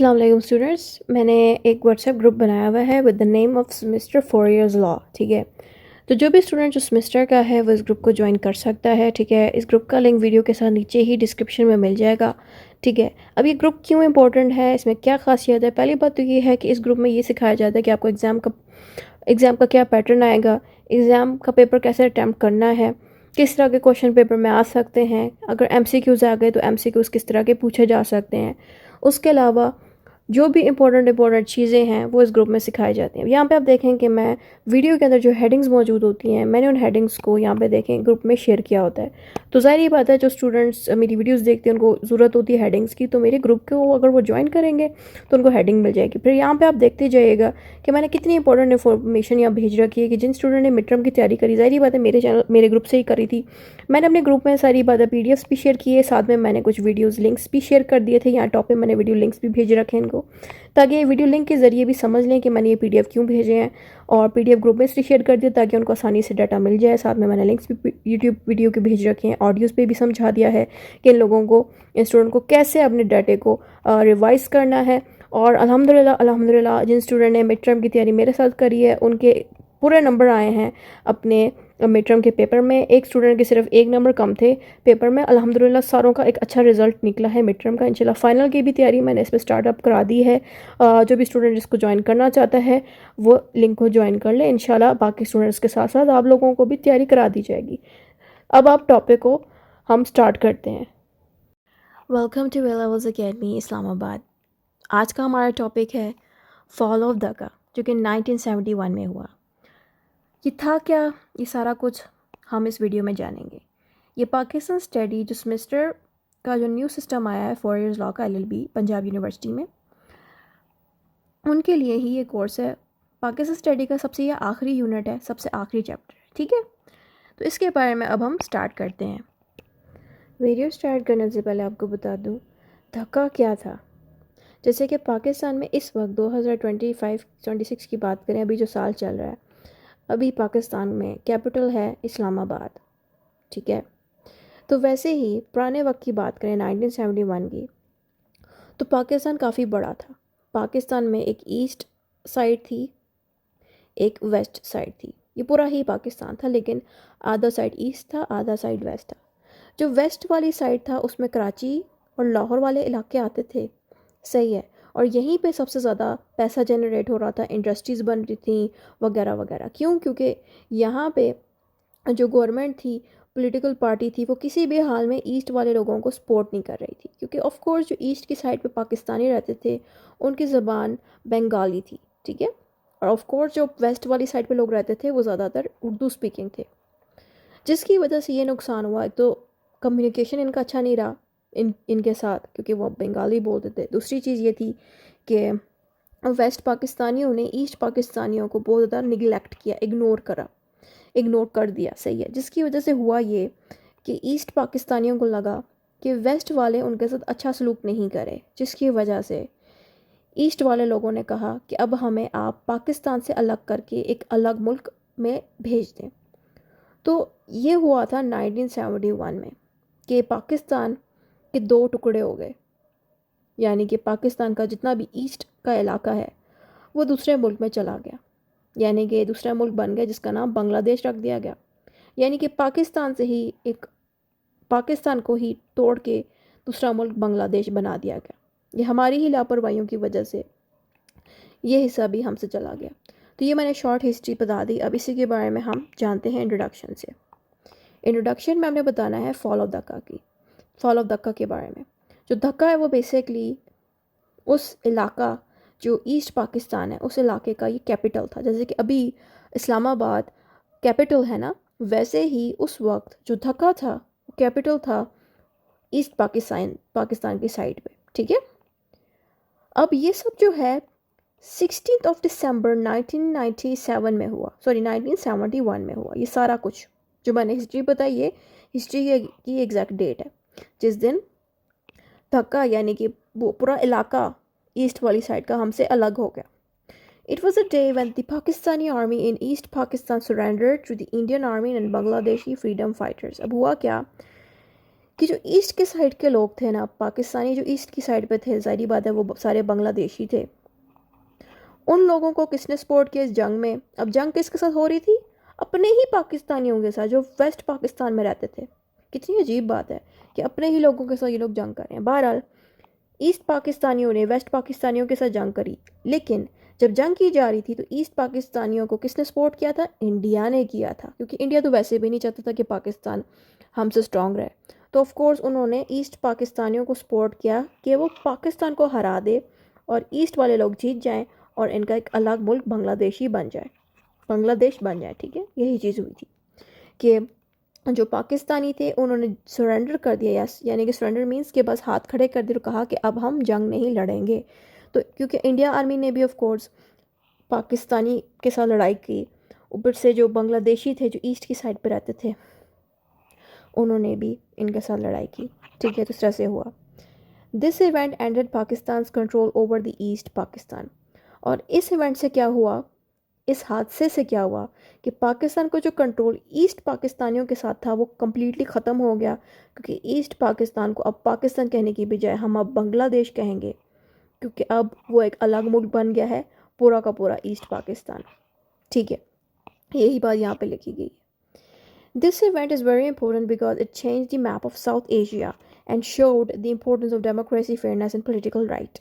अस्सलाम वालेकुम स्टूडेंट्स। मैंने एक व्हाट्सएप ग्रुप बनाया हुआ है with the name of semester 4 years law. ठीक है, तो जो भी स्टूडेंट जो सेमेस्टर का है वो इस ग्रुप को ज्वाइन कर सकता है। ठीक है, इस ग्रुप का लिंक वीडियो के साथ नीचे ही डिस्क्रिप्शन में मिल जाएगा। ठीक है, अब ये ग्रुप क्यों इंपॉर्टेंट है, इसमें क्या खासियत है? पहली बात तो ये है कि इस ग्रुप में ये सिखाया जाता है कि आपको एग्ज़ाम का क्या पैटर्न आएगा, एग्ज़ाम का पेपर कैसे अटैम्प्ट करना है, किस तरह के क्वेश्चन पेपर में आ सकते हैं, अगर एमसीक्यूज़ आ गए तो एमसीक्यूज़ किस तरह के पूछे जा सकते हैं। उसके अलावा जो भी इंपॉर्टेंट चीज़ें हैं वो इस ग्रुप में सिखाई जाती हैं। यहाँ पे आप देखें कि मैं वीडियो के अंदर जो हेडिंग्स मौजूद होती हैं, मैंने उन हेडिंग्स को यहाँ पे देखें ग्रुप में शेयर किया होता है। तो ज़ाहिर ही बात है, जो स्टूडेंट्स मेरी वीडियोस देखते हैं उनको ज़रूरत होती है हेडिंग्स की, तो मेरे ग्रुप को अगर वो ज्वाइन करेंगे तो उनको हेडिंग मिल जाएगी। फिर यहाँ पर आप देखते जाइएगा कि मैंने कितनी इंपॉर्टेंट इन्फॉर्मेशन यहाँ भेज रखी है कि जिन स्टूडेंट ने मिड टर्म की तैयारी करी, ज़ाहिर बात है मेरे ग्रुप से ही करी थी। मैंने अपने ग्रुप में सारी बातें पीडीएफ्स भी शेयर किए, साथ में मैंने कुछ वीडियोज़ लिंक्स भी शेयर कर दिए थे। यहाँ टॉप पे मैंने वीडियो लिंक्स भी भेज रखे हैं इनको, ताकि ये वीडियो लिंक के ज़रिए भी समझ लें कि मैंने ये पीडीएफ क्यों भेजे हैं, और पीडीएफ ग्रुप में इसलिए शेयर कर दिया ताकि उनको आसानी से डाटा मिल जाए। साथ में मैंने लिंक्स भी यूट्यूब वीडियो के भेज रखे हैं, ऑडियोज़ पे भी समझा दिया है कि इन स्टूडेंट को कैसे अपने डाटे को रिवाइज़ करना है। और अल्हम्दुलिल्लाह जिन स्टूडेंट ने मिड टर्म की तैयारी मेरे साथ करी है उनके पूरे नंबर आए हैं अपने मिड टर्म के पेपर में। एक स्टूडेंट के सिर्फ एक नंबर कम थे पेपर में। अल्हम्दुलिल्लाह सारों का एक अच्छा रिजल्ट निकला है मिड टर्म का। इंशाल्लाह फाइनल की भी तैयारी मैंने इस पर स्टार्टअप करा दी है। जो भी स्टूडेंट इसको ज्वाइन करना चाहता है वो लिंक को ज्वाइन कर ले। इंशाल्लाह बाकी स्टूडेंट्स के साथ साथ आप लोगों को भी तैयारी करा दी जाएगी। अब आप टॉपिक को हम स्टार्ट करते हैं। Welcome to A levels academy Islamabad. आज का हमारा टॉपिक है फॉल ऑफ दक्का, जो कि 1971 में हुआ। ये था क्या, ये सारा कुछ हम इस वीडियो में जानेंगे। ये पाकिस्तान स्टडी जो सेमेस्टर का जो न्यू सिस्टम आया है 4 इयर्स लॉ का LLB पंजाब यूनिवर्सिटी में, उनके लिए ही ये कोर्स है। पाकिस्तान स्टडी का सबसे ये आखिरी यूनिट है, सबसे आखिरी चैप्टर है। ठीक है, तो इसके बारे में अब हम स्टार्ट करते हैं। वीडियो स्टार्ट करने से पहले आपको बता दूँ धक्का क्या था। जैसे कि पाकिस्तान में इस वक्त 2025-26 की बात करें, अभी जो साल चल रहा है, अभी पाकिस्तान में कैपिटल है इस्लामाबाद। ठीक है, तो वैसे ही पुराने वक्त की बात करें 1971 की, तो पाकिस्तान काफ़ी बड़ा था। पाकिस्तान में एक ईस्ट साइड थी, एक वेस्ट साइड थी। ये पूरा ही पाकिस्तान था, लेकिन आधा साइड ईस्ट था, आधा साइड वेस्ट था। जो वेस्ट वाली साइड था उसमें कराची और लाहौर वाले इलाके आते थे। सही है, और यहीं पे सबसे ज़्यादा पैसा जनरेट हो रहा था, इंडस्ट्रीज़ बन रही थी वगैरह वगैरह। क्यों? क्योंकि यहाँ पे जो गवर्नमेंट थी, पॉलिटिकल पार्टी थी, वो किसी भी हाल में ईस्ट वाले लोगों को सपोर्ट नहीं कर रही थी। क्योंकि ऑफ कोर्स जो ईस्ट की साइड पे पाकिस्तानी रहते थे उनकी ज़बान बंगाली थी। ठीक है, और ऑफ कोर्स जो वेस्ट वाली साइड पे लोग रहते थे वो ज़्यादातर उर्दू स्पीकिंग थे, जिसकी वजह से ये नुकसान हुआ। एक तो कम्युनिकेशन इनका अच्छा नहीं रहा इनके साथ, क्योंकि वो बंगाली बोलते थे। दूसरी चीज़ ये थी कि वेस्ट पाकिस्तानियों ने ईस्ट पाकिस्तानियों को बहुत ज़्यादा निगलेक्ट किया, इग्नोर कर दिया। सही है, जिसकी वजह से हुआ ये कि ईस्ट पाकिस्तानियों को लगा कि वेस्ट वाले उनके साथ अच्छा सलूक नहीं करे, जिसकी वजह से ईस्ट वाले लोगों ने कहा कि अब हमें आप पाकिस्तान से अलग करके एक अलग मुल्क में भेज दें। तो ये हुआ था 1971 में कि पाकिस्तान के दो टुकड़े हो गए। यानी कि पाकिस्तान का जितना भी ईस्ट का इलाका है वो दूसरे मुल्क में चला गया, यानी कि दूसरा मुल्क बन गया जिसका नाम बांग्लादेश रख दिया गया। यानी कि पाकिस्तान को ही तोड़ के दूसरा मुल्क बांग्लादेश बना दिया गया। ये हमारी ही लापरवाहियों की वजह से ये हिस्सा भी हमसे चला गया। तो ये मैंने शॉर्ट हिस्ट्री बता दी। अब इसी के बारे में हम जानते हैं इंट्रोडक्शन से। इंट्रोडक्शन में हमने बताना है फॉल ऑफ दक्का के बारे में। जो धक्का है वो बेसिकली उस इलाका जो ईस्ट पाकिस्तान है उस इलाके का ये कैपिटल था। जैसे कि अभी इस्लामाबाद कैपिटल है ना, वैसे ही उस वक्त जो धक्का था वो कैपिटल था ईस्ट पाकिस्तान की साइड पे। ठीक है, अब ये सब जो है 16 दिसंबर 1997 में हुआ, 1971 में हुआ। ये सारा कुछ जो मैंने हिस्ट्री बताई है, हिस्ट्री की एग्जैक्ट डेट है जिस दिन धक्का यानी कि वो पूरा इलाका ईस्ट वाली साइड का हमसे अलग हो गया। It was a day when the Pakistani army in East Pakistan surrendered to the Indian army and Bangladeshi freedom fighters. अब हुआ क्या कि जो ईस्ट के साइड के लोग थे ना, पाकिस्तानी जो ईस्ट की साइड पे थे, ज़ाहिर बात है वो सारे बांग्लादेशी थे, उन लोगों को किसने सपोर्ट किया इस जंग में? अब जंग किसके साथ हो रही थी? अपने ही पाकिस्तानियों के साथ जो वेस्ट पाकिस्तान में रहते थे। कितनी अजीब बात है कि अपने ही लोगों के साथ ये लोग जंग कर रहे हैं। बहरहाल ईस्ट पाकिस्तानियों ने वेस्ट पाकिस्तानियों के साथ जंग करी, लेकिन जब जंग की जा रही थी तो ईस्ट पाकिस्तानियों को किसने सपोर्ट किया था? इंडिया ने किया था, क्योंकि इंडिया तो वैसे भी नहीं चाहता था कि पाकिस्तान हमसे स्ट्रांग रहे। तो ऑफ कोर्स उन्होंने ईस्ट पाकिस्तानियों को सपोर्ट किया कि वो पाकिस्तान को हरा दे और ईस्ट वाले लोग जीत जाएं और इनका एक अलग मुल्क बांग्लादेश ही बन जाए, बांग्लादेश बन जाए। ठीक है, यही चीज़ हुई थी कि जो पाकिस्तानी थे उन्होंने सरेंडर कर दिया, यस, यानी कि सरेंडर मीन्स के बस हाथ खड़े कर दिए और कहा कि अब हम जंग नहीं लड़ेंगे। तो क्योंकि इंडिया आर्मी ने भी ऑफ कोर्स पाकिस्तानी के साथ लड़ाई की, ऊपर से जो बांग्लादेशी थे जो ईस्ट की साइड पे रहते थे उन्होंने भी इनके साथ लड़ाई की। ठीक है, तो इस तरह से हुआ। This event ended Pakistan control over the east Pakistan. और इस इवेंट से क्या हुआ, इस हादसे से क्या हुआ कि पाकिस्तान को जो कंट्रोल ईस्ट पाकिस्तानियों के साथ था वो कम्प्लीटली ख़त्म हो गया, क्योंकि ईस्ट पाकिस्तान को अब पाकिस्तान कहने की बजाय हम अब बांग्लादेश कहेंगे, क्योंकि अब वो एक अलग मुल्क बन गया है, पूरा का पूरा ईस्ट पाकिस्तान। ठीक है, यही बात यहाँ पे लिखी गई। This event is very important because it changed the map of South Asia and showed the importance of democracy, fairness and political right.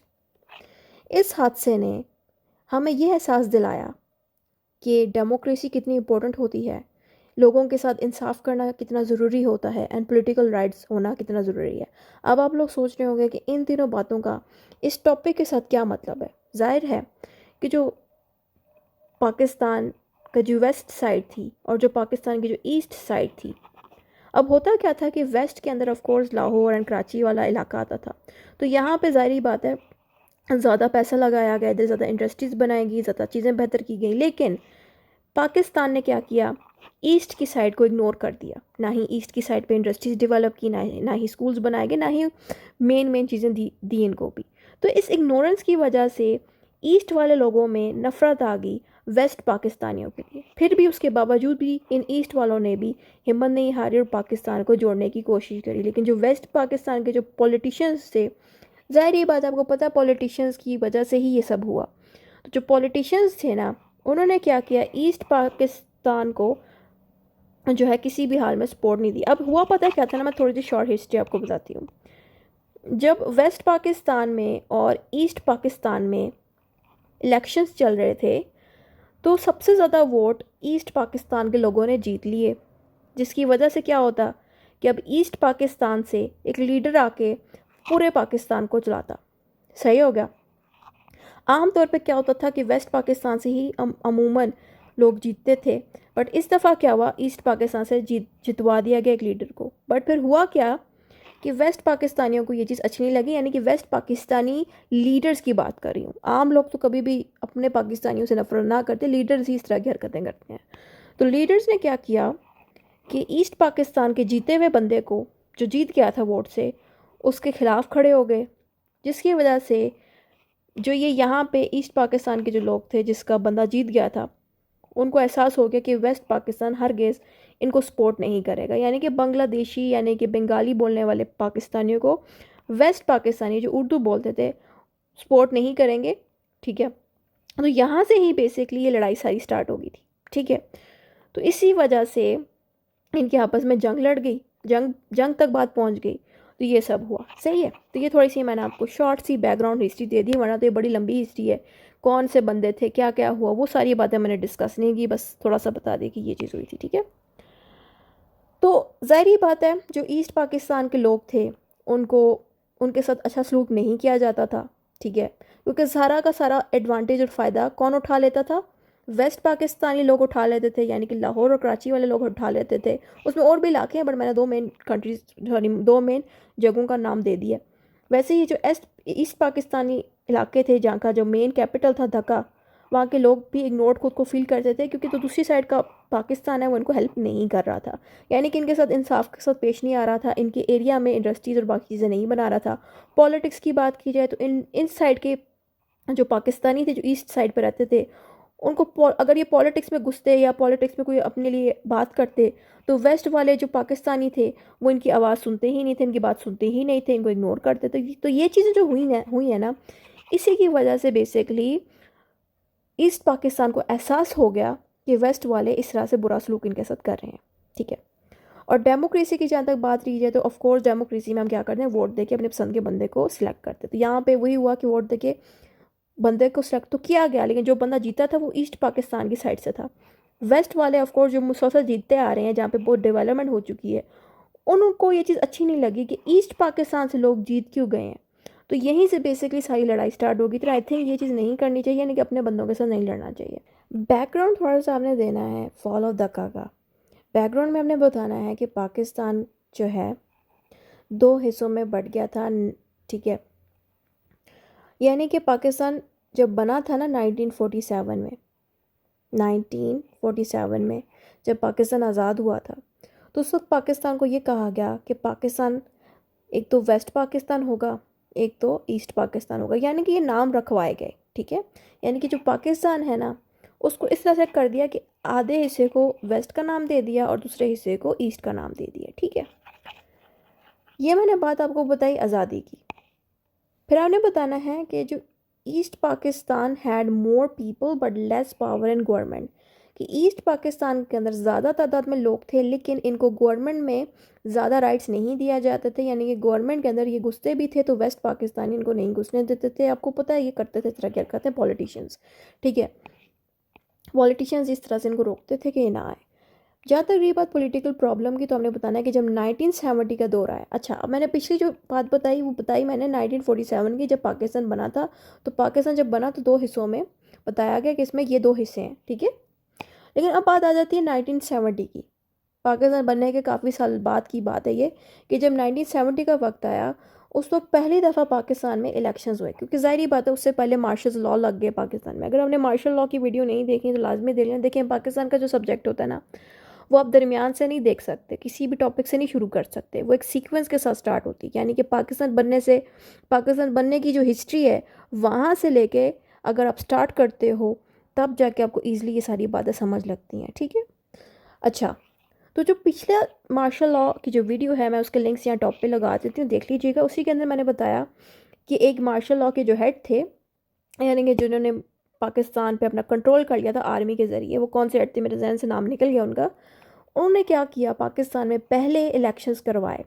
इस हादसे ने हमें यह एहसास दिलाया कि डेमोक्रेसी कितनी इम्पोर्टेंट होती है, लोगों के साथ इंसाफ करना कितना ज़रूरी होता है एंड पॉलिटिकल राइट्स होना कितना ज़रूरी है। अब आप लोग सोच रहे होंगे कि इन तीनों बातों का इस टॉपिक के साथ क्या मतलब है। जाहिर है कि जो पाकिस्तान का जो वेस्ट साइड थी और जो पाकिस्तान की जो ईस्ट साइड थी, अब होता क्या था कि वेस्ट के अंदर of course Lahore and Karachi वाला इलाका आता था, तो यहाँ पे ज़ाहिर बात है ज़्यादा पैसा लगाया गया, इधर ज़्यादा इंडस्ट्रीज़ बनाएगी, ज़्यादा चीज़ें बेहतर की गई। लेकिन पाकिस्तान ने क्या किया, ईस्ट की साइड को इग्नोर कर दिया। ना ही ईस्ट की साइड पे इंडस्ट्रीज़ डेवलप की, ना ही स्कूल्स बनाए गए, ना ही मेन चीज़ें दी इनको भी। तो इस इग्नोरेंस की वजह से ईस्ट वाले लोगों में नफ़रत आ गई वेस्ट पाकिस्तानियों के लिए। फिर भी उसके बावजूद भी इन ईस्ट वालों ने भी हिम्मत नहीं हारी और पाकिस्तान को जोड़ने की कोशिश करी। लेकिन जो वेस्ट पाकिस्तान के जो पॉलिटिशियंस थे, ज़ाहिर ये बात आपको पता है पॉलिटिशियंस की वजह से ही ये सब हुआ। तो जो पॉलिटिशियंस थे ना, उन्होंने क्या किया, ईस्ट पाकिस्तान को जो है किसी भी हाल में सपोर्ट नहीं दी। अब हुआ पता क्या था ना, मैं थोड़ी सी शॉर्ट हिस्ट्री आपको बताती हूँ। जब वेस्ट पाकिस्तान में और ईस्ट पाकिस्तान में इलेक्शंस चल रहे थे तो सबसे ज़्यादा वोट ईस्ट पाकिस्तान के लोगों ने जीत लिए, जिसकी वजह से क्या होता कि अब ईस्ट पाकिस्तान से एक लीडर आके पूरे पाकिस्तान को चलाता। सही हो गया। आम तौर पे क्या होता था कि वेस्ट पाकिस्तान से ही अमूमन लोग जीतते थे, बट इस दफ़ा क्या हुआ, ईस्ट पाकिस्तान से जितवा दिया गया एक लीडर को। बट फिर हुआ क्या कि वेस्ट पाकिस्तानियों को ये चीज़ अच्छी नहीं लगी, यानी कि वेस्ट पाकिस्तानी लीडर्स की बात कर रही हूँ। आम लोग तो कभी भी अपने पाकिस्तानियों से नफरत ना करते, लीडर्स ही इस तरह की हरकतें करते हैं। तो लीडर्स ने क्या किया कि ईस्ट पाकिस्तान के जीते हुए बंदे को, जो जीत गया था वोट से, उसके खिलाफ खड़े हो गए, जिसकी वजह से जो ये यहाँ पे ईस्ट पाकिस्तान के जो लोग थे, जिसका बंदा जीत गया था, उनको एहसास हो गया कि वेस्ट पाकिस्तान हरगिज़ इनको सपोर्ट नहीं करेगा। यानी कि बांग्लादेशी यानी कि बंगाली बोलने वाले पाकिस्तानियों को वेस्ट पाकिस्तानी जो उर्दू बोलते थे सपोर्ट नहीं करेंगे। ठीक है, तो यहाँ से ही बेसिकली ये लड़ाई सारी स्टार्ट हो गई थी। ठीक है, तो इसी वजह से इनके आपस में जंग लड़ गई, जंग तक बात पहुँच गई, तो ये सब हुआ। सही है, तो ये थोड़ी सी मैंने आपको शॉर्ट सी बैकग्राउंड हिस्ट्री दे दी, वरना तो ये बड़ी लंबी हिस्ट्री है। कौन से बंदे थे, क्या क्या हुआ, वो सारी बातें मैंने डिस्कस नहीं की, बस थोड़ा सा बता दी कि ये चीज़ हुई थी। ठीक है, तो ज़ाहिर बात है जो ईस्ट पाकिस्तान के लोग थे उनको उनके साथ अच्छा सलूक नहीं किया जाता था। ठीक है, क्योंकि सारा का सारा एडवांटेज और फ़ायदा कौन उठा लेता था, वेस्ट पाकिस्तानी लोग उठा लेते थे, यानी कि लाहौर और कराची वाले लोग उठा लेते थे। उसमें और भी इलाके हैं, बट मैंने दो मेन जगहों का नाम दे दिया। वैसे ही जो ईस्ट पाकिस्तानी इलाके थे, जहाँ का जो मेन कैपिटल था ढाका, वहाँ के लोग भी इग्नोर्ड खुद को फील करते थे, क्योंकि तो दूसरी साइड का पाकिस्तान है वो इनको हेल्प नहीं कर रहा था, यानी कि इनके साथ इंसाफ के साथ पेश नहीं आ रहा था, इनके एरिया में इंडस्ट्रीज़ और बाकी चीज़ें नहीं बना रहा था। पॉलिटिक्स की बात की जाए तो इन साइड के जो पाकिस्तानी थे जो ईस्ट साइड पर रहते थे, उनको अगर ये पॉलिटिक्स में घुसते या पॉलिटिक्स में कोई अपने लिए बात करते तो वेस्ट वाले जो पाकिस्तानी थे वो इनकी आवाज़ सुनते ही नहीं थे, इनकी बात सुनते ही नहीं थे, इनको इग्नोर करते थे। तो ये चीज़ें जो हुई है ना, इसी की वजह से बेसिकली ईस्ट पाकिस्तान को एहसास हो गया कि वेस्ट वाले इस तरह से बुरा सलूक इनके साथ कर रहे हैं, ठीक है। और डेमोक्रेसी की जहाँ तक बात रही है तो ऑफ कोर्स डेमोक्रेसी में हम क्या करते हैं, वोट देके अपने पसंद के बंदे को सिलेक्ट करते हैं। तो यहाँ पे वही हुआ कि वोट देके बंदे को सिलेक्ट तो किया गया, लेकिन जो बंदा जीता था वो ईस्ट पाकिस्तान की साइड से था। वेस्ट वाले ऑफ कोर्स जो मुसलसल जीतते आ रहे हैं, जहाँ पे बहुत डेवलपमेंट हो चुकी है, उनको ये चीज़ अच्छी नहीं लगी कि ईस्ट पाकिस्तान से लोग जीत क्यों गए हैं। तो यहीं से बेसिकली सारी लड़ाई स्टार्ट होगी। तो आई थिंक ये चीज़ नहीं करनी चाहिए, यानी कि अपने बंदों के साथ नहीं लड़ना चाहिए। बैकग्राउंड थोड़ा सा आपने देना है फॉल ऑफ द का। बैकग्राउंड में हमने बताना है कि पाकिस्तान जो है 2 हिस्सों में बट गया था, ठीक है। यानी कि पाकिस्तान जब बना था ना 1947 में जब पाकिस्तान आज़ाद हुआ था, तो उस वक्त पाकिस्तान को ये कहा गया कि पाकिस्तान एक तो वेस्ट पाकिस्तान होगा, एक तो ईस्ट पाकिस्तान होगा, यानी कि ये नाम रखवाए गए, ठीक है। यानी कि जो पाकिस्तान है ना, उसको इस तरह से कर दिया कि आधे हिस्से को वेस्ट का नाम दे दिया और दूसरे हिस्से को ईस्ट का नाम दे दिया, ठीक है। ये मैंने बात आपको बताई आज़ादी की। फिर आपने बताना है कि जो east Pakistan had more people but less power in government, कि ईस्ट पाकिस्तान के अंदर ज़्यादा तादाद में लोग थे लेकिन इनको गवर्नमेंट में ज़्यादा राइट्स नहीं दिया जाते थे, यानी कि गवर्नमेंट के अंदर ये घुसते भी थे तो वेस्ट पाकिस्तानी इनको नहीं घुसने देते थे। आपको पता है ये करते थे, इस तरह क्या करते हैं पॉलिटिशियंस, ठीक है। पॉलिटिशियंस इस तरह से इनको रोकते थे कि ये ना आए। जहाँ तक रही बात पॉलिटिकल प्रॉब्लम की, तो हमने बताना है कि जब 1970 का दौर आया, अच्छा अब मैंने पिछली जो बात बताई वो बताई मैंने 1947 की, जब पाकिस्तान बना था। तो पाकिस्तान जब बना तो 2 हिस्सों में बताया गया कि इसमें ये 2 हिस्से हैं, ठीक है। लेकिन अब बात आ जाती है 1970 की। पाकिस्तान बनने के काफ़ी साल बाद की बात है ये, कि जब 1970 का वक्त आया उस वक्त पहली दफ़ा पाकिस्तान में इलेक्शंस हुए, क्योंकि ज़ाहिर बात है उससे पहले मार्शल लॉ लग गए पाकिस्तान में। अगर हमने मार्शल लॉ की वीडियो नहीं देखी तो लाजमी देख लें। देखें, पाकिस्तान का जो सब्जेक्ट होता है ना, वो आप दरमियान से नहीं देख सकते, किसी भी टॉपिक से नहीं शुरू कर सकते, वो एक सीक्वेंस के साथ स्टार्ट होती है। यानी कि पाकिस्तान बनने की जो हिस्ट्री है वहाँ से लेके अगर आप स्टार्ट करते हो तब जाके आपको ईजिली ये सारी बातें समझ लगती हैं, ठीक है। अच्छा, तो जो पिछला मार्शल लॉ की जो वीडियो है मैं उसके लिंक्स यहाँ टॉप पे लगा देती हूँ, देख लीजिएगा। उसी के अंदर मैंने बताया कि एक मार्शल लॉ के जो हेड थे, यानी कि जिन्होंने पाकिस्तान पे अपना कंट्रोल कर लिया था आर्मी के ज़रिए, वो कौन से हेड थे, मेरे जहन से नाम निकल गया उनका। उन्होंने क्या किया, पाकिस्तान में पहले इलेक्शंस करवाए।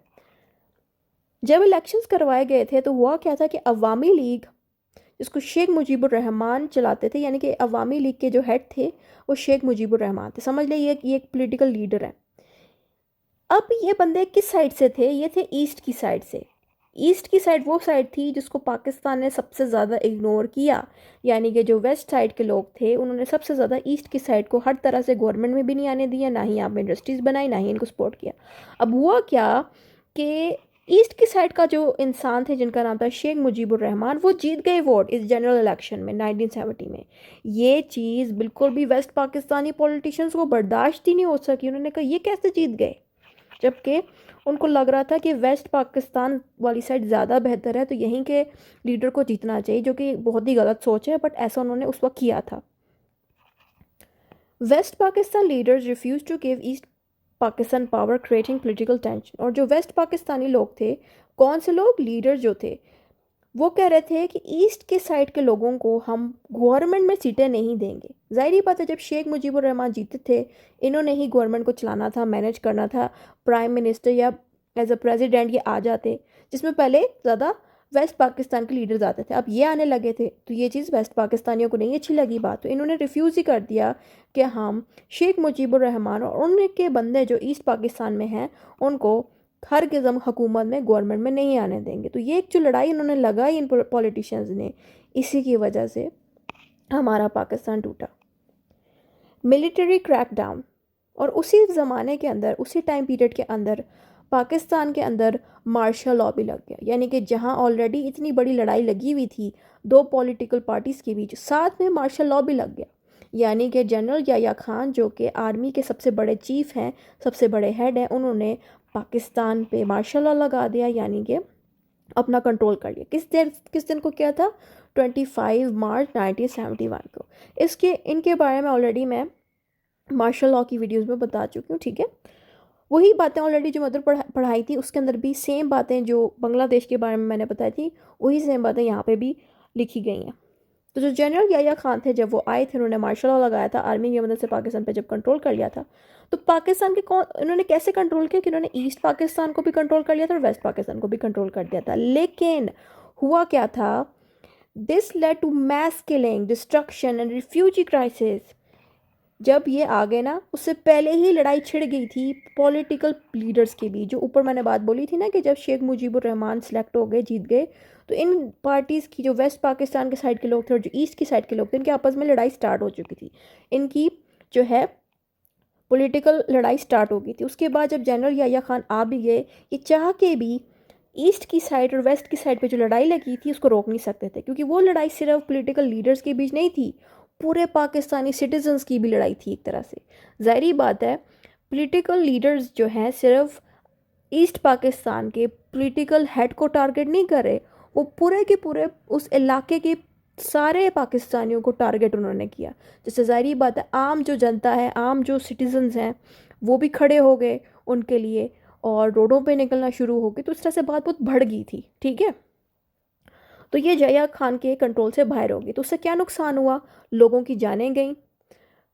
जब इलेक्शंस करवाए गए थे तो हुआ क्या था कि अवामी लीग, जिसको शेख मुजीबुर रहमान चलाते थे, यानी कि अवामी लीग के जो हेड थे वो शेख मुजीबुर रहमान थे, समझ ले ये एक पॉलिटिकल लीडर है। अब ये बंदे किस साइड से थे, ये थे ईस्ट की साइड से। ईस्ट की साइड वो साइड थी जिसको पाकिस्तान ने सबसे ज़्यादा इग्नोर किया, यानी कि जो वेस्ट साइड के लोग थे उन्होंने सबसे ज़्यादा ईस्ट की साइड को हर तरह से गवर्नमेंट में भी नहीं आने दिया, ना ही यहाँ पे इंडस्ट्रीज़ बनाई, ना ही इनको सपोर्ट किया। अब हुआ क्या कि ईस्ट की साइड का जो इंसान थे जिनका नाम था शेख मुजीबुर रहमान, वो जीत गए वोट इस जनरल इलेक्शन में 1970 में। ये चीज़ बिल्कुल भी वेस्ट पाकिस्तानी पॉलिटिशियंस को बर्दाश्त ही नहीं हो सकी। उन्होंने कहा ये कैसे जीत गए, जबकि उनको लग रहा था कि वेस्ट पाकिस्तान वाली साइड ज़्यादा बेहतर है तो यहीं के लीडर को जीतना चाहिए, जो कि बहुत ही गलत सोच है, बट ऐसा उन्होंने उस वक्त किया था। West Pakistan leaders refuse to give east Pakistan power, creating political tension. और जो वेस्ट पाकिस्तानी लोग थे, कौन से लोग, लीडर जो थे, वो कह रहे थे कि ईस्ट के साइड के लोगों को हम गवर्नमेंट में सीटें नहीं देंगे। ज़ाहिर बात है जब शेख मुजीबुर रहमान जीते थे, इन्होंने ही गवर्नमेंट को चलाना था, मैनेज करना था, प्राइम मिनिस्टर या एज अ प्रेसिडेंट ये आ जाते, जिसमें पहले ज़्यादा वेस्ट पाकिस्तान के लीडर्स आते थे। अब ये आने लगे थे तो ये चीज़ वेस्ट पाकिस्तानियों को नहीं अच्छी लगी बात, तो इन्होंने रिफ्यूज़ ही कर दिया कि हम शेख मुजीबुर रहमान और उनके बंदे जो ईस्ट पाकिस्तान में हैं उनको हर किस्म हुकूमत में, गवर्नमेंट में नहीं आने देंगे। तो ये एक जो लड़ाई इन्होंने लगाई इन पॉलिटिशियंस ने, इसी की वजह से हमारा पाकिस्तान टूटा। मिलिट्री क्रैकडाउन, और उसी ज़माने के अंदर, उसी टाइम पीरियड के अंदर पाकिस्तान के अंदर मार्शल लॉ भी लग गया। यानी कि जहां ऑलरेडी इतनी बड़ी लड़ाई लगी हुई थी 2 पॉलिटिकल पार्टीज़ के बीच, साथ में मार्शल लॉ भी लग गया। यानी कि जनरल याह्या खान जो कि आर्मी के सबसे बड़े चीफ हैं, सबसे बड़े हेड हैं, उन्होंने पाकिस्तान पे मार्शल लॉ लगा दिया, यानी कि अपना कंट्रोल कर लिया। किस दिन को किया था, 25 मार्च 1971 को। इनके बारे में ऑलरेडी मैं मार्शल लॉ की वीडियोस में बता चुकी हूँ, ठीक है। वही बातें ऑलरेडी जो मदर पढ़ाई थी उसके अंदर भी सेम बातें जो बांग्लादेश के बारे में मैंने बताई थी, वही सेम बातें यहाँ पे भी लिखी गई हैं। तो जो जनरल याह्या खान थे, जब वो आए थे, उन्होंने मार्शल लॉ लगाया था, आर्मी की मदद से पाकिस्तान पे जब कंट्रोल कर लिया था, तो पाकिस्तान के इन्होंने कैसे कंट्रोल किया कि उन्होंने ईस्ट पाकिस्तान को भी कंट्रोल कर लिया था और वेस्ट पाकिस्तान को भी कंट्रोल कर दिया था। लेकिन हुआ क्या था, this led to mass killing, destruction and refugee crisis. जब ये आ गए ना, उससे पहले ही लड़ाई छिड़ गई थी पॉलिटिकल लीडर्स के बीच। जो ऊपर मैंने बात बोली थी ना कि जब शेख मुजीबुर रहमान सेलेक्ट हो गए, जीत गए, तो इन पार्टीज़ की जो वेस्ट पाकिस्तान के साइड के लोग थे और जो ईस्ट की साइड के लोग थे, इनके आपस में लड़ाई स्टार्ट हो चुकी थी। इनकी जो है पॉलिटिकल लड़ाई स्टार्ट हो गई थी। उसके बाद जब जनरल याह्या खान आ भी गए, ये चाह के भी ईस्ट की साइड और वेस्ट की साइड पे जो लड़ाई लगी थी उसको रोक नहीं सकते थे, क्योंकि वो लड़ाई सिर्फ पॉलिटिकल लीडर्स के बीच नहीं थी, पूरे पाकिस्तानी सिटीजन्स की भी लड़ाई थी एक तरह से। ज़ाहिर बात है, पॉलिटिकल लीडर्स जो हैं सिर्फ ईस्ट पाकिस्तान के पॉलिटिकल हेड को टारगेट नहीं कर रहे, वो पूरे के पूरे उस इलाके के सारे पाकिस्तानियों को टारगेट उन्होंने किया। जैसे ज़ाहिर बात है, आम जो जनता है, आम जो सिटीजन्स हैं, वो भी खड़े हो गए उनके लिए और रोडों पे निकलना शुरू हो गए। तो इस तरह से बात बहुत बढ़ गई थी, ठीक है। तो ये याह्या खान के कंट्रोल से बाहर हो गई। तो उससे क्या नुकसान हुआ, लोगों की जानें गई,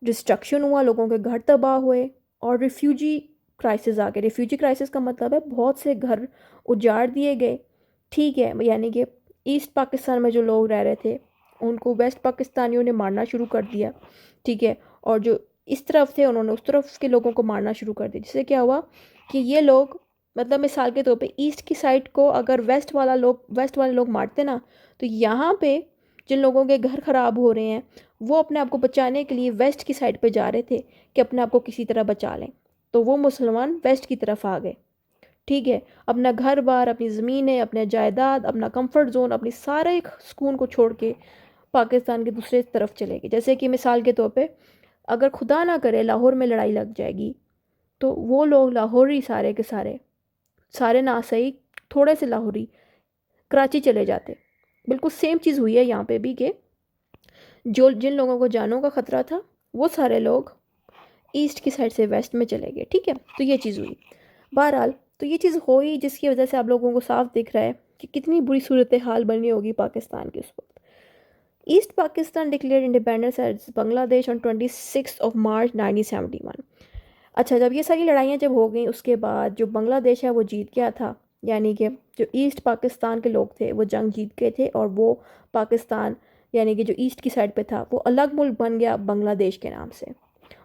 डिस्ट्रक्शन हुआ, लोगों के घर तबाह हुए और रिफ्यूजी क्राइसिस आ गए। रिफ्यूजी क्राइसिस का मतलब है बहुत से घर उजाड़ दिए गए, ठीक है। यानी कि ईस्ट पाकिस्तान में जो लोग रह रहे थे उनको वेस्ट पाकिस्तानियों ने मारना शुरू कर दिया, ठीक है। और जो इस तरफ थे उन्होंने उस तरफ के लोगों को मारना शुरू कर दिया। जिससे क्या हुआ कि ये लोग, मतलब मिसाल के तौर पे ईस्ट की साइड को अगर वेस्ट वाले लोग मारते ना, तो यहाँ पे जिन लोगों के घर ख़राब हो रहे हैं वो अपने आप को बचाने के लिए वेस्ट की साइड पे जा रहे थे कि अपने आप को किसी तरह बचा लें। तो वो मुसलमान वेस्ट की तरफ आ गए, ठीक है। अपना घर बार, अपनी ज़मीनें, अपने जायदाद, अपना कंफर्ट जोन, अपनी सारे सुकून को छोड़ के पाकिस्तान के दूसरे तरफ चले गए। जैसे कि मिसाल के तौर पे अगर खुदा ना करे लाहौर में लड़ाई लग जाएगी, तो वो लोग लाहौरी सारे के सारे ना सही, थोड़े से लाहौरी कराची चले जाते। बिल्कुल सेम चीज़ हुई है यहाँ पे भी कि जिन लोगों को जानों का ख़तरा था वो सारे लोग ईस्ट की साइड से वेस्ट में चले गए, ठीक है। तो ये चीज़ हुई। बहरहाल, तो ये चीज़ हुई जिसकी वजह से आप लोगों को साफ दिख रहा है कि कितनी बुरी सूरत हाल बनी होगी पाकिस्तान की उस वक्त। East Pakistan declare independence as Bangladesh on 26 March 1971। अच्छा, जब ये सारी लड़ाइयाँ जब हो गई, उसके बाद जो बांग्लादेश है वो जीत गया था। यानी कि जो ईस्ट पाकिस्तान के लोग थे वो जंग जीत गए थे और वो पाकिस्तान, यानी कि जो ईस्ट की साइड पे था, वो अलग मुल्क बन गया बांग्लादेश के नाम से।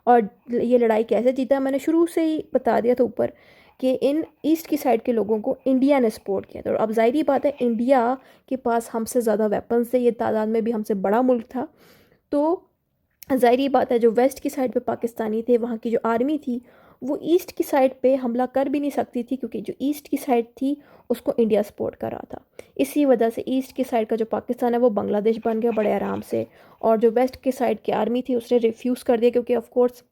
और ये लड़ाई कैसे जीता, मैंने शुरू से ही बता दिया था ऊपर कि इन ईस्ट की साइड के लोगों को इंडिया ने सपोर्ट किया था। और अब ज़ाहिर बात है, इंडिया के पास हमसे ज़्यादा वेपन्स थे, ये तादाद में भी हमसे बड़ा मुल्क था। तो ज़ाहिर बात है, जो वेस्ट की साइड पे पाकिस्तानी थे, वहाँ की जो आर्मी थी वो ईस्ट की साइड पे हमला कर भी नहीं सकती थी, क्योंकि जो ईस्ट की साइड थी उसको इंडिया सपोर्ट कर रहा था। इसी वजह से ईस्ट की साइड का जो पाकिस्तान है वो बांग्लादेश बन गया बड़े आराम से। और जो वेस्ट की साइड की आर्मी थी उसने रिफ्यूज़ कर दिया, क्योंकि ऑफ कोर्स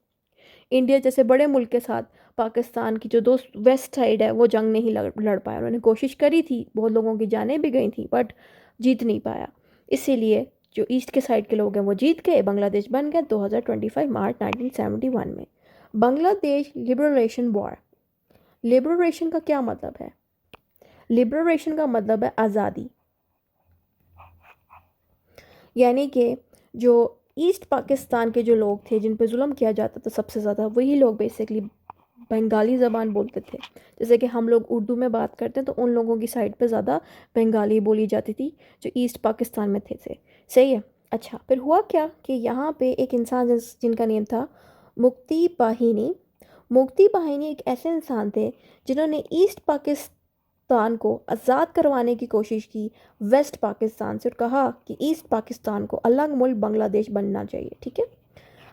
इंडिया जैसे बड़े मुल्क के साथ पाकिस्तान की जो दोस्त वेस्ट साइड है वो जंग नहीं लड़ पाया। उन्होंने कोशिश करी थी, बहुत लोगों की जानें भी गई थी, बट जीत नहीं पाया। इसीलिए जो ईस्ट के साइड के लोग हैं वो जीत गए, बांग्लादेश बन गया 2025 मार्च 1971 में। Bangladesh liberation war. लिबरेशन का क्या मतलब है? लिबरेशन का मतलब है आज़ादी। यानी कि जो ईस्ट पाकिस्तान के जो लोग थे जिन पे जुल्म किया जाता था सबसे ज़्यादा, वही लोग बेसिकली बंगाली ज़बान बोलते थे। जैसे कि हम लोग उर्दू में बात करते हैं, तो उन लोगों की साइड पे ज़्यादा बंगाली बोली जाती थी जो ईस्ट पाकिस्तान में थे। सही है। अच्छा, फिर हुआ क्या कि यहाँ पे एक इंसान जिनका नेम था मुक्ति बाहिनी। मुक्ति बाहिनी एक ऐसे इंसान थे जिन्होंने ईस्ट पाकिस्तान को आज़ाद करवाने की कोशिश की वेस्ट पाकिस्तान से, और कहा कि ईस्ट पाकिस्तान को अलग मुल्क बांग्लादेश बनना चाहिए, ठीक है।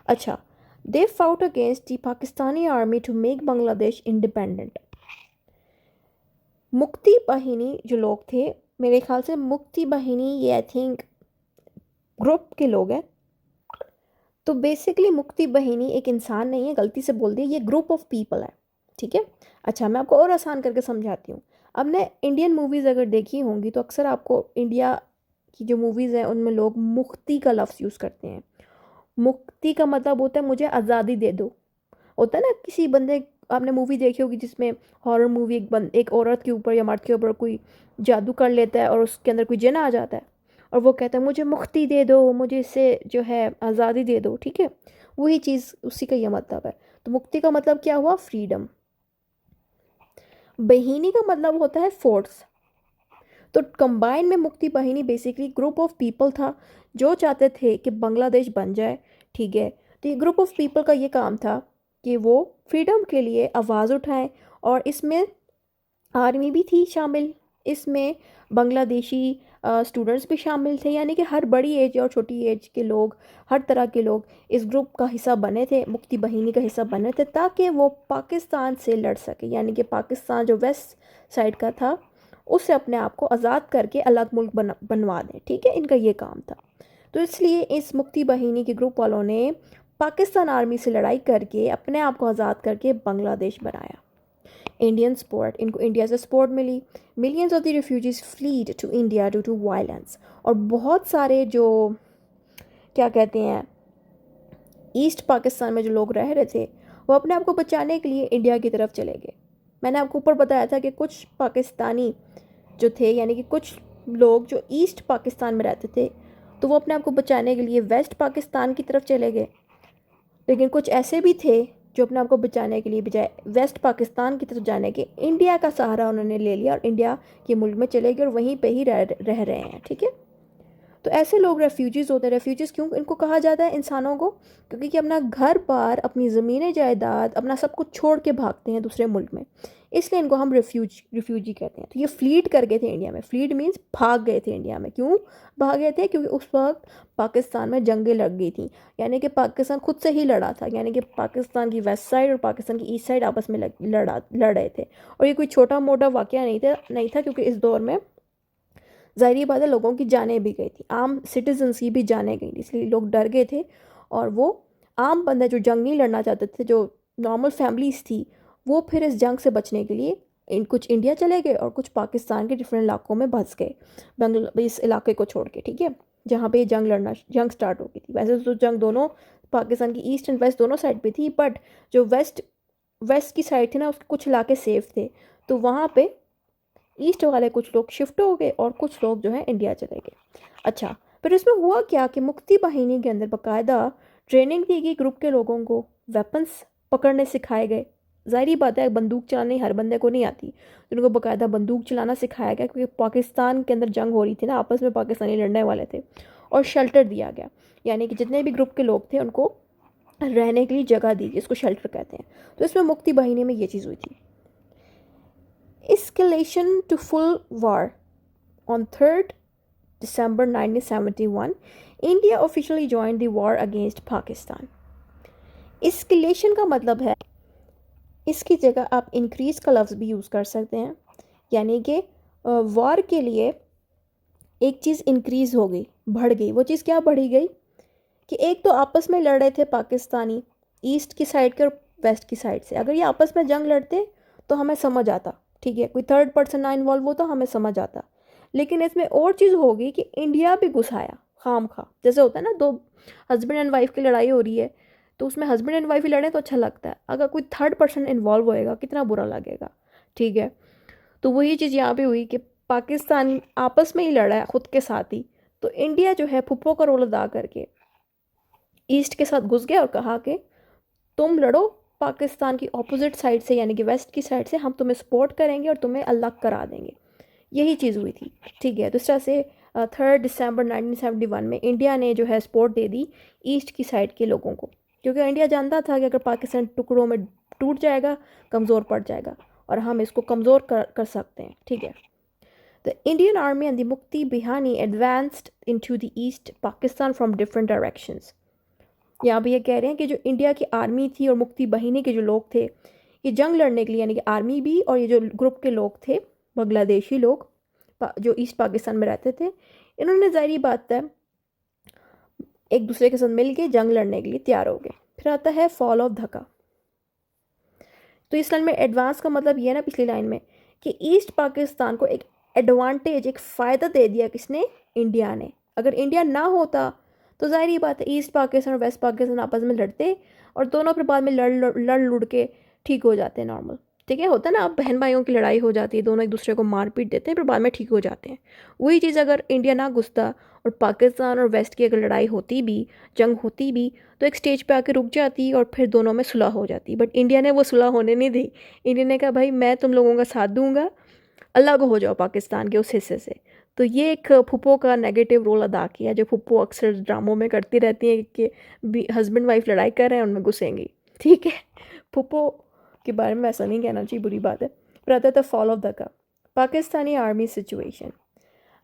अच्छा, they fought against the Pakistani army to make Bangladesh independent. Mukti Bahini जो लोग थे, मेरे ख्याल से मुक्ति बाहिनी ये आई थिंक ग्रुप के लोग हैं। तो बेसिकली मुक्ति बाहिनी एक इंसान नहीं है, गलती से बोल दिया, ये ग्रुप ऑफ पीपल है, ठीक है। अच्छा, मैं आपको और आसान करके समझाती हूँ। अब ने इंडियन मूवीज़ अगर देखी होंगी तो अक्सर आपको इंडिया की जो मूवीज़ हैं उनमें लोग मुक्ति का लफ्ज़ यूज़ करते हैं। मुक्ति का मतलब होता है मुझे आज़ादी दे दो। होता है ना किसी बंदे, आपने मूवी देखी होगी जिसमें हॉरर मूवी, एक औरत के ऊपर या मर्द के ऊपर कोई जादू कर लेता है और उसके अंदर कोई जिन आ जाता है और वो कहता है मुझे मुक्ति दे दो, मुझे इससे जो है आज़ादी दे दो, ठीक है। वही चीज़, उसी का ये मतलब है। तो मुक्ति का मतलब क्या हुआ? फ्रीडम। बहिनी का मतलब होता है फोर्स। तो कंबाइन में मुक्ति बहिनी बेसिकली ग्रुप ऑफ पीपल था जो चाहते थे कि बांग्लादेश बन जाए, ठीक है। तो ये ग्रुप ऑफ पीपल का ये काम था कि वो फ्रीडम के लिए आवाज़ उठाएं, और इसमें आर्मी भी थी शामिल, इसमें बांग्लादेशी स्टूडेंट्स भी शामिल थे, यानी कि हर बड़ी एज और छोटी एज के लोग, हर तरह के लोग इस ग्रुप का हिस्सा बने थे, मुक्ति बहिनी का हिस्सा बने थे, ताकि वो पाकिस्तान से लड़ सके, यानी कि पाकिस्तान जो वेस्ट साइड का था उससे अपने आप को आज़ाद करके अलग मुल्क बनवा दें, ठीक है। इनका ये काम था। तो इसलिए इस मुक्ति बहिनी के ग्रुप वालों ने पाकिस्तान आर्मी से लड़ाई करके अपने आप को आज़ाद करके बांग्लादेश बनाया। इंडियन स्पोर्ट, इनको इंडिया से सपोर्ट मिली। Millions of the refugees fled to India due to violence. और बहुत सारे जो क्या कहते हैं ईस्ट पाकिस्तान में जो लोग रह रहे थे वो अपने आप को बचाने के लिए इंडिया की तरफ चले गए। मैंने आपको ऊपर बताया था कि कुछ पाकिस्तानी जो थे, यानी कि कुछ लोग जो ईस्ट पाकिस्तान में रहते थे, तो वो अपने आप को बचाने के लिए वेस्ट पाकिस्तान की तरफ चले गए। लेकिन कुछ ऐसे भी थे जो अपने आप को बचाने के लिए बजाय वेस्ट पाकिस्तान की तरफ जाने के इंडिया का सहारा उन्होंने ले लिया और इंडिया के मुल्क में चले गए और वहीं पे ही रह रहे हैं, ठीक है। तो ऐसे लोग रेफ्यूजीज़ होते हैं। रेफ्यूजीज़ क्यों इनको कहा जाता है इंसानों को? क्योंकि कि अपना घर बार, अपनी ज़मीनें जायदाद, अपना सब कुछ छोड़ के भागते हैं दूसरे मुल्क में, इसलिए इनको हम रिफ्यूजी कहते हैं। तो ये फ्लीड कर गए थे इंडिया में। फ्लीड मीन्स भाग गए थे इंडिया में। क्यों भाग गए थे? क्योंकि उस वक्त पाकिस्तान में जंगें लग गई थी, यानी कि पाकिस्तान खुद से ही लड़ा था, यानी कि पाकिस्तान की वेस्ट साइड और पाकिस्तान की ईस्ट साइड आपस में लड़ रहे थे। और ये कोई छोटा मोटा वाक़या नहीं था, क्योंकि इस दौर में ज़ाहिर बात है लोगों की जानें भी गई थी, आम सिटीजन्स की भी जानें गई थी, इसलिए लोग डर गए थे। और वो आम बंदे जो जंग नहीं लड़ना चाहते थे, जो नॉर्मल फैमिलीज़ थी, वो फिर इस जंग से बचने के लिए कुछ इंडिया चले गए और कुछ पाकिस्तान के डिफरेंट इलाकों में बस गए, इस इलाके को छोड़ के, ठीक है, जहाँ पे जंग स्टार्ट हो गई थी। वैसे तो जंग दोनों पाकिस्तान की ईस्ट एंड वेस्ट दोनों साइड पे थी, बट जो वेस्ट की साइड थी ना, उसके कुछ इलाके सेफ थे, तो वहाँ पे ईस्ट वाले कुछ लोग शिफ्ट हो गए और कुछ लोग जो है इंडिया चले गए। अच्छा, फिर इसमें हुआ क्या कि मुक्ति बाहिनी के अंदर बाकायदा ट्रेनिंग दी गई ग्रुप के लोगों को, वेपन्स पकड़ने सिखाए गए। ज़ाहिर बात है बंदूक चलानी हर बंदे को नहीं आती, तो उनको बाकायदा बंदूक चलाना सिखाया गया, क्योंकि पाकिस्तान के अंदर जंग हो रही थी ना, आपस में पाकिस्तानी लड़ने वाले थे। और शेल्टर दिया गया, यानी कि जितने भी ग्रुप के लोग थे उनको रहने के लिए जगह दी गई, इसको शेल्टर कहते हैं। तो इसमें मुक्ति बाहिनी में ये चीज़ हुई थी। Escalation to full war. On 3rd December 1971, India officially joined the war against Pakistan. Escalation का मतलब है, इसकी जगह आप इंक्रीज़ का लफ्ज़ भी यूज़ कर सकते हैं, यानी कि वॉर के लिए एक चीज़ इंक्रीज़ हो गई, बढ़ गई। वो चीज़ क्या बढ़ी गई कि एक तो आपस में लड़ रहे थे पाकिस्तानी ईस्ट की साइड के और वेस्ट की साइड से। अगर ये आपस में जंग लड़ते तो हमें समझ आता, ठीक है, कोई थर्ड पर्सन ना इन्वॉल्व होता हमें समझ आता। लेकिन इसमें और चीज़ होगी कि इंडिया भी घुस आया खाम खा। जैसे होता है ना, दो हस्बैंड एंड वाइफ की लड़ाई हो रही है, तो उसमें हस्बैंड एंड वाइफ ही लड़े तो अच्छा लगता है, अगर कोई थर्ड पर्सन इन्वॉल्व होएगा कितना बुरा लगेगा, ठीक है। तो वही चीज़ यहाँ पे हुई कि पाकिस्तान आपस में ही लड़ा है खुद के साथ ही, तो इंडिया जो है फुप्पो का रोल अदा करके ईस्ट के साथ घुस गया और कहा कि तुम लड़ो पाकिस्तान की ऑपोजिट साइड से, यानी कि वेस्ट की साइड से, हम तुम्हें सपोर्ट करेंगे और तुम्हें अलग करा देंगे। यही चीज़ हुई थी, ठीक है। तो इस तरह से 3 दिसंबर 1971 में इंडिया ने जो है सपोर्ट दे दी ईस्ट की साइड के लोगों को, क्योंकि इंडिया जानता था कि अगर पाकिस्तान टुकड़ों में टूट जाएगा, कमज़ोर पड़ जाएगा, और हम इसको कमज़ोर कर सकते हैं, ठीक है। The Indian army and the Mukti Bahini advanced into the east Pakistan from different directions. यहाँ पे ये कह रहे हैं कि जो इंडिया की आर्मी थी और मुक्ति बहिनी के जो लोग थे, ये जंग लड़ने के लिए, यानी कि आर्मी भी और ये जो ग्रुप के लोग थे बांग्लादेशी लोग जो ईस्ट पाकिस्तान में रहते थे, इन्होंने ज़ाहिर बात है एक दूसरे के साथ मिल के जंग लड़ने के लिए तैयार हो गए। फिर आता है फॉल ऑफ ढाका। तो इस लाइन में एडवांस का मतलब ये है ना, पिछली लाइन में, कि ईस्ट पाकिस्तान को एक एडवांटेज, एक फ़ायदा दे दिया किसने? इंडिया ने। अगर इंडिया ना होता तो ज़ाहिर ही बात है ईस्ट पाकिस्तान और वेस्ट पाकिस्तान आपस में लड़ते और दोनों फिर बाद में लड़ लुड़ के ठीक हो जाते हैं नॉर्मल। ठीक है, होता है ना, अब बहन भाइयों की लड़ाई हो जाती है, दोनों एक दूसरे को मार पीट देते हैं, फिर बाद में ठीक हो जाते हैं। वही चीज़ अगर इंडिया ना घुसता और पाकिस्तान और वेस्ट की अगर लड़ाई होती भी, जंग होती भी, तो एक स्टेज पे आके रुक जाती और फिर दोनों में सुलह हो जाती। बट इंडिया ने वो सुलह होने नहीं दी। इंडिया ने कहा भाई मैं तुम लोगों का साथ दूंगा, अलग हो जाओ पाकिस्तान के उस हिस्से से। तो ये एक फूफो का नेगेटिव रोल अदा किया, जो फूफो अक्सर ड्रामों में करती रहती हैं कि हस्बैंड वाइफ लड़ाई कर रहे हैं उनमें घुसेंगी। ठीक है, फूफो के बारे में ऐसा नहीं कहना चाहिए, बुरी बात है। फिर आता था फॉल ऑफ धक्का, पाकिस्तानी आर्मी सिचुएशन।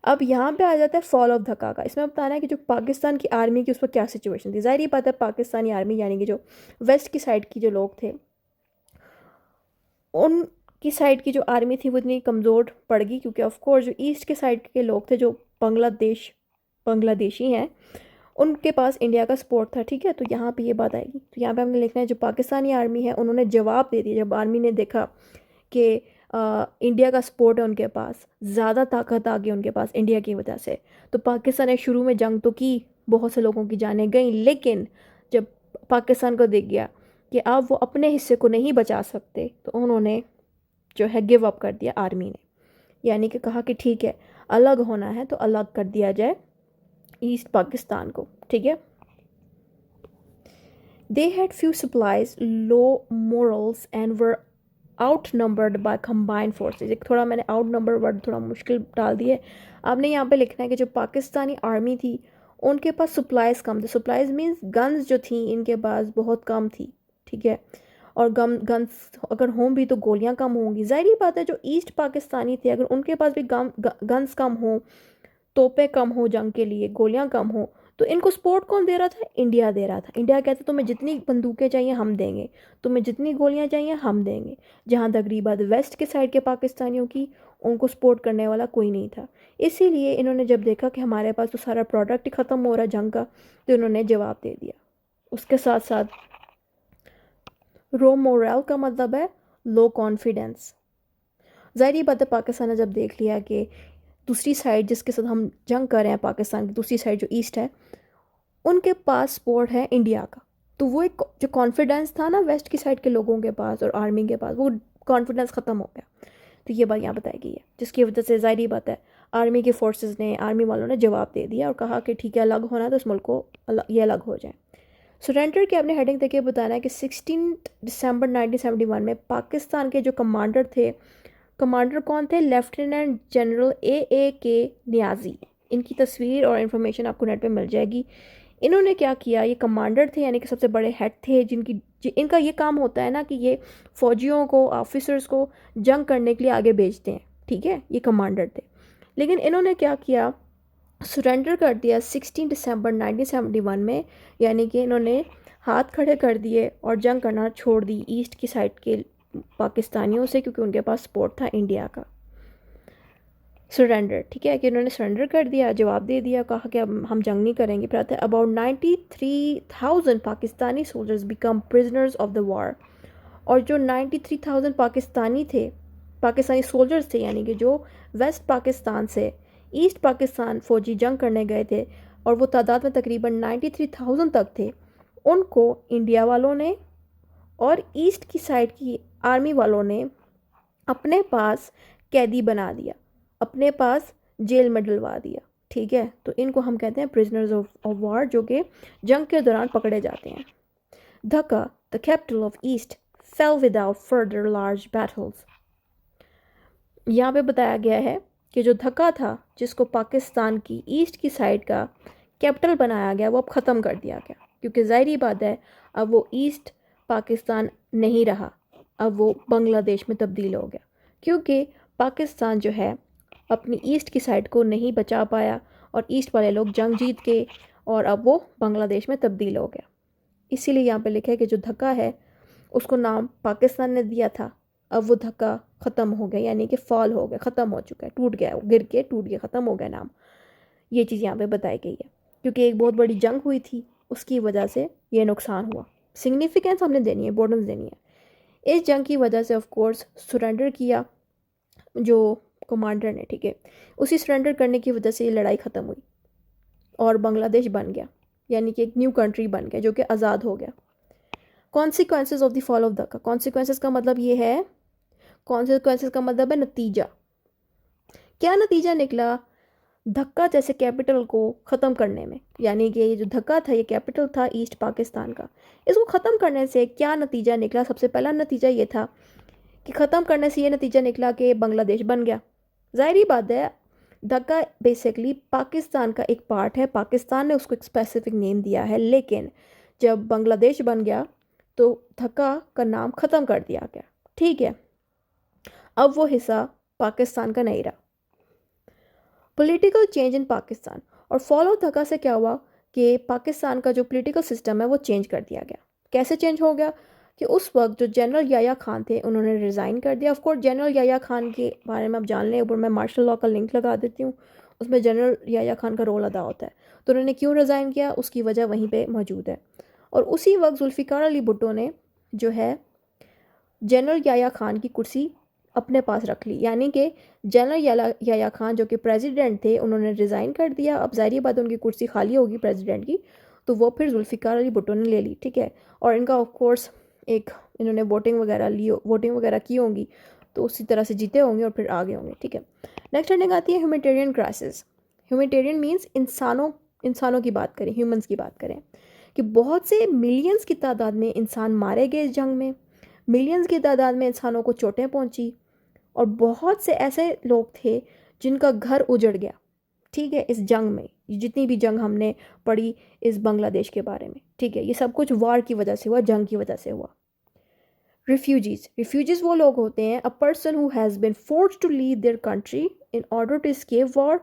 अब यहाँ पे आ जाता है फॉल ऑफ धक्का का। इसमें बताना है कि जो पाकिस्तान की आर्मी की उस पर क्या सिचुएशन थी। ज़ाहिर ही बात है पाकिस्तानी आर्मी यानी कि जो वेस्ट की साइड की जो लोग थे, उनकी साइड की जो आर्मी थी वो इतनी कमज़ोर पड़ गई, क्योंकि ऑफ कोर्स जो ईस्ट के साइड के लोग थे, जो बांग्लादेशी हैं, उनके पास इंडिया का सपोर्ट था। ठीक है, तो यहाँ पे ये बात आएगी। तो यहाँ पे हमने लिखना है जो पाकिस्तानी आर्मी है उन्होंने जवाब दे दिया। जब आर्मी ने देखा कि इंडिया का सपोर्ट है उनके पास, ज़्यादा ताकत आ गई उनके पास इंडिया की वजह से, तो पाकिस्तान ने शुरू में जंग तो की, बहुत से लोगों की जानें गई, लेकिन जब पाकिस्तान को देख गया कि अब वो अपने हिस्से को नहीं बचा सकते, तो उन्होंने जो है गिव अप कर दिया आर्मी ने। यानी कि कहा कि ठीक है अलग होना है तो अलग कर दिया जाए ईस्ट पाकिस्तान को। ठीक है, they had few supplies, low morals and were outnumbered by combined forces. एक थोड़ा मैंने आउट नंबर वर्ड थोड़ा मुश्किल डाल दिए। आपने यहाँ पे लिखना है कि जो पाकिस्तानी आर्मी थी उनके पास सप्लाईज कम थे। सप्लाईज मीन्स गन्स जो थी इनके पास बहुत कम थी। ठीक है, और गन्स अगर हों भी तो गोलियां कम होंगी। ज़ाहिर बात है जो ईस्ट पाकिस्तानी थे अगर उनके पास भी गन्स कम हो, तोपें कम हो, जंग के लिए गोलियां कम हो, तो इनको सपोर्ट कौन दे रहा था? इंडिया दे रहा था। इंडिया कहता तुम्हें जितनी बंदूकें चाहिए हम देंगे, तुम्हें जितनी गोलियां चाहिए हम देंगे। जहाँ तक रही बात वेस्ट के साइड के पाकिस्तानियों की, उनको सपोर्ट करने वाला कोई नहीं था। इसीलिए इन्होंने जब देखा कि हमारे पास तो सारा प्रोडक्ट ही ख़त्म हो रहा है जंग का, तो इन्होंने जवाब दे दिया। उसके साथ साथ लो मोरल का मतलब है लो कॉन्फिडेंस। ज़ाहिर बात है पाकिस्तान ने जब देख लिया कि दूसरी साइड जिसके साथ हम जंग कर रहे हैं, पाकिस्तान की दूसरी साइड जो ईस्ट है, उनके पास सपोर्ट है इंडिया का, तो वो एक जो कॉन्फिडेंस था ना वेस्ट की साइड के लोगों के पास और आर्मी के पास, वो कॉन्फिडेंस ख़त्म हो गया। तो ये बात यहाँ बताई गई है, जिसकी वजह से ज़ाहिर बात है आर्मी के फोर्सेस ने, आर्मी वालों ने जवाब दे दिया और कहा कि ठीक है अलग होना है तो इस मुल्क को ये अलग हो जाए। सरेंडर की आपने हेडिंग देखिए बताना है कि 16 दिसंबर 1971 में पाकिस्तान के जो कमांडर थे, कमांडर कौन थे? Lieutenant general A.A.K. नियाज़ी। इनकी तस्वीर और इन्फॉर्मेशन आपको नेट पे मिल जाएगी। इन्होंने क्या किया, ये कमांडर थे यानी कि सबसे बड़े हेड थे, इनका ये काम होता है ना कि ये फ़ौजियों को, ऑफिसर्स को जंग करने के लिए आगे भेजते हैं। ठीक है, ये कमांडर थे। लेकिन इन्होंने क्या किया, सरेंडर कर दिया 16 दिसंबर 1971 में, यानी कि इन्होंने हाथ खड़े कर दिए और जंग करना छोड़ दी ईस्ट की साइड के पाकिस्तानियों से, क्योंकि उनके पास सपोर्ट था इंडिया का। सरेंडर, ठीक है, कि उन्होंने सरेंडर कर दिया, जवाब दे दिया, कहा कि अब हम जंग नहीं करेंगे। फिर आता है about 93,000 Pakistani soldiers become prisoners of the war. और जो 93,000 पाकिस्तानी सोल्जर्स थे, यानी कि जो वेस्ट पाकिस्तान से ईस्ट पाकिस्तान फ़ौजी जंग करने गए थे, और वो तादाद में तकरीबन 93,000 तक थे, उनको इंडिया वालों ने और ईस्ट की साइड की आर्मी वालों ने अपने पास कैदी बना दिया, अपने पास जेल में डलवा दिया। ठीक है, तो इनको हम कहते हैं प्रिजनर्स ऑफ वॉर, जो कि जंग के दौरान पकड़े जाते हैं। Dhaka, the capital of east, fail without further large battles. यहाँ पे बताया गया है कि जो ढाका था, जिसको पाकिस्तान की ईस्ट की साइड का कैपिटल बनाया गया, वो अब ख़त्म कर दिया गया, क्योंकि ज़ाहिर बात है अब वो ईस्ट पाकिस्तान नहीं रहा, अब वो बांग्लादेश में तब्दील हो गया, क्योंकि पाकिस्तान जो है अपनी ईस्ट की साइड को नहीं बचा पाया और ईस्ट वाले लोग जंग जीत के, और अब वो बांग्लादेश में तब्दील हो गया। इसीलिए यहाँ पे लिखा है कि जो ढाका है उसको नाम पाकिस्तान ने दिया था, अब वो ढाका ख़त्म हो गया, यानी कि फॉल हो गया, ख़त्म हो चुका है, टूट गया, गिर के टूट गया, ख़त्म हो गया नाम। ये चीज़ यहाँ पे बताई गई है, क्योंकि एक बहुत बड़ी जंग हुई थी, उसकी वजह से ये नुकसान हुआ। सिग्निफिकेंस हमने देनी है, इम्पोर्टेंस देनी है। इस जंग की वजह से ऑफ कोर्स सरेंडर किया जो कमांडर ने, ठीक है। उसी सरेंडर करने की वजह से ये लड़ाई ख़त्म हुई और बांग्लादेश बन गया, यानी कि एक न्यू कंट्री बन गया जो कि आज़ाद हो गया। Consequences of the fall of धक्का, कॉन्सिक्वेंसेज का मतलब ये है, कॉन्सिक्वेंसेज का मतलब है नतीजा। क्या नतीजा निकला धक्का जैसे कैपिटल को ख़त्म करने में, यानी कि ये जो धक्का था ये कैपिटल था ईस्ट पाकिस्तान का, इसको ख़त्म करने से क्या नतीजा निकला। सबसे पहला नतीजा ये था कि ख़त्म करने से ये नतीजा निकला कि बांग्लादेश बन गया। ज़ाहिर बात है, धक्का बेसिकली पाकिस्तान का एक पार्ट है, पाकिस्तान ने उसको एक स्पेसिफिक नेम दिया है, लेकिन जब बांग्लादेश बन गया तो धक्का का नाम ख़त्म कर दिया गया, ठीक है। अब वो हिस्सा पाकिस्तान का नहीं रहा। पॉलिटिकल चेंज इन पाकिस्तान, और फॉलो धक्का से क्या हुआ कि पाकिस्तान का जो पॉलिटिकल सिस्टम है वो चेंज कर दिया गया। कैसे चेंज हो गया कि उस वक्त जो जनरल याया खान थे उन्होंने रिज़ाइन कर दिया। ऑफकोर्स जनरल याया खान के बारे में आप जान लें, ऊपर मैं मार्शल लॉ का लिंक लगा देती हूँ, उसमें जनरल याया खान का रोल अदा होता है। तो उन्होंने क्यों रिज़ाइन किया उसकी वजह वहीं पर मौजूद है। और उसी वक्त जुल्फ़िकार अली भुट्टो ने जो है जनरल याया खान की कुर्सी अपने पास रख ली, यानी कि जनरल याया खान जो कि प्रेसिडेंट थे उन्होंने रिज़ाइन कर दिया। अब ज़ाहिर बात उनकी कुर्सी खाली होगी प्रेसिडेंट की, तो वो फिर जुल्फ़िकार अली भुट्टो ने ले ली, ठीक है। और इनका ऑफ कोर्स एक इन्होंने वोटिंग वगैरह की होंगी, तो उसी तरह से जीते होंगे और फिर आगे होंगे, ठीक है। नेक्स्ट हेडिंग आती है ह्यूमैनिटेरियन क्राइसिस। ह्यूमैनिटेरियन मीन्स इंसानों की बात करें, ह्यूमंस की बात करें, कि बहुत से मिलियंस की तादाद में इंसान मारे गए इस जंग में, मिलियंस की तादाद में इंसानों को चोटें पहुंची, और बहुत से ऐसे लोग थे जिनका घर उजड़ गया, ठीक है, इस जंग में। जितनी भी जंग हमने पढ़ी इस बांग्लादेश के बारे में, ठीक है, ये सब कुछ वार की वजह से हुआ, जंग की वजह से हुआ। रिफ्यूजीज वो लोग होते हैं, a person who has been forced to leave their country in order to escape war,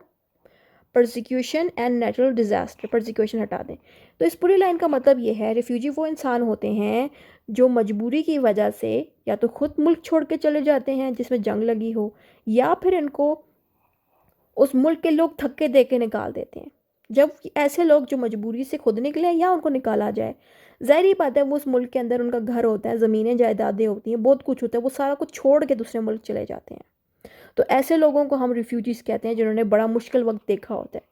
persecution and natural disaster. Persecution हटा दें, तो इस पूरी लाइन का मतलब ये है, रिफ्यूजी वो इंसान होते हैं जो मजबूरी की वजह से या तो खुद मुल्क छोड़ के चले जाते हैं जिसमें जंग लगी हो, या फिर इनको उस मुल्क के लोग धक्के दे के निकाल देते हैं। जब ऐसे लोग जो मजबूरी से खुद निकले या उनको निकाला जाए, ज़ाहिर बात है वो उस मुल्क के अंदर उनका घर होता है, ज़मीनें जायदादें होती हैं, बहुत कुछ होता है, वो सारा कुछ छोड़ के दूसरे मुल्क चले जाते हैं। तो ऐसे लोगों को हम रिफ्यूजीज़ कहते हैं जिन्होंने बड़ा मुश्किल वक्त देखा होता है।